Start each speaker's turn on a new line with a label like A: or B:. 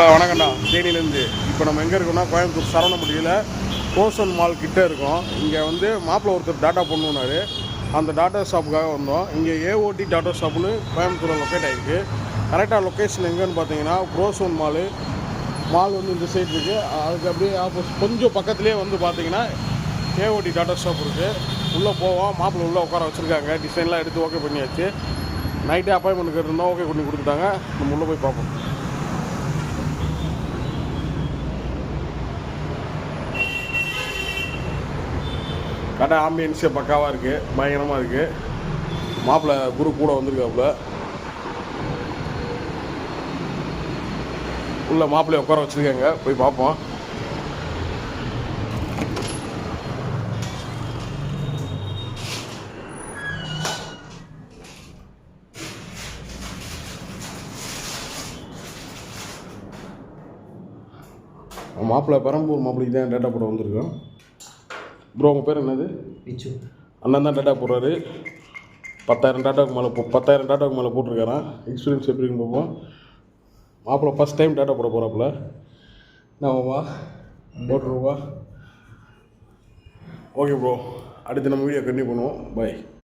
A: Hello வணக்கம்டா. தேனியிலேருந்து இப்போ நம்ம எங்கே இருக்கோம்னா கோயம்புத்தூர் சரவணப்பட்டியில் ரோசன் மால் கிட்டே இருக்கோம். இங்கே வந்து மாப்பிள்ளை ஒருத்தர் டாட்டா பண்ணுனார். அந்த டாட்டா ஷாப்புக்காக வந்தோம். இங்கே ஏஓடி டாட்டா ஷாப்புன்னு கோயம்புத்தூரில் லொக்கேட் ஆகிருக்கு. கரெக்டாக லொக்கேஷன் எங்கேன்னு பார்த்தீங்கன்னா ரோசன் மால் வந்து இந்த சைடு இருக்குது. அதுக்கு அப்படியே ஆப்போசிட் கொஞ்சம் பக்கத்துலேயே வந்து பார்த்தீங்கன்னா ஏஓடி டாட்டா ஷாப் இருக்குது. உள்ளே போவோம். மாப்பிள்ளை உள்ளே உட்கார வச்சுருக்காங்க. டிசைன்லாம் எடுத்து ஓகே பண்ணியாச்சு. நைட்டே அப்பாயின்மெண்ட் இருந்தால் ஓகே பண்ணி கொடுத்துட்டாங்க. நம்ம உள்ளே போய் பார்ப்போம். கடை ஆம்பியன்ஸே பக்காவாக இருக்குது, பயங்கரமாக இருக்குது. மாப்பிள்ளை குரு கூட வந்திருக்காப்புல. உள்ள மாப்பிள்ளைய உட்கார வச்சுருக்காங்க. போய் பார்ப்போம். மாப்பிள்ளை பெரம்பூர் மாப்பிள்ளைக்கு தான் டேட்டா போட வந்திருக்கோம். ப்ரோ உங்கள் பேர் என்னது?
B: பிச்சு.
A: அண்ணன் தான் டேட்டா போடுறாரு. 10,000 டாட்டாவுக்கு மேலே போட்டிருக்காரான். எக்ஸ்பீரியன்ஸ் எப்படி இருக்குன்னு பார்ப்போம். மாப்பிள்ளை ஃபஸ்ட் டைம் டேட்டா போட போகிறாப்புல. என்னவா போட்டுருவா? ஓகே ப்ரோ, அடுத்து நம்ம வீடியோ கண்டினியூ பண்ணுவோம். பாய்.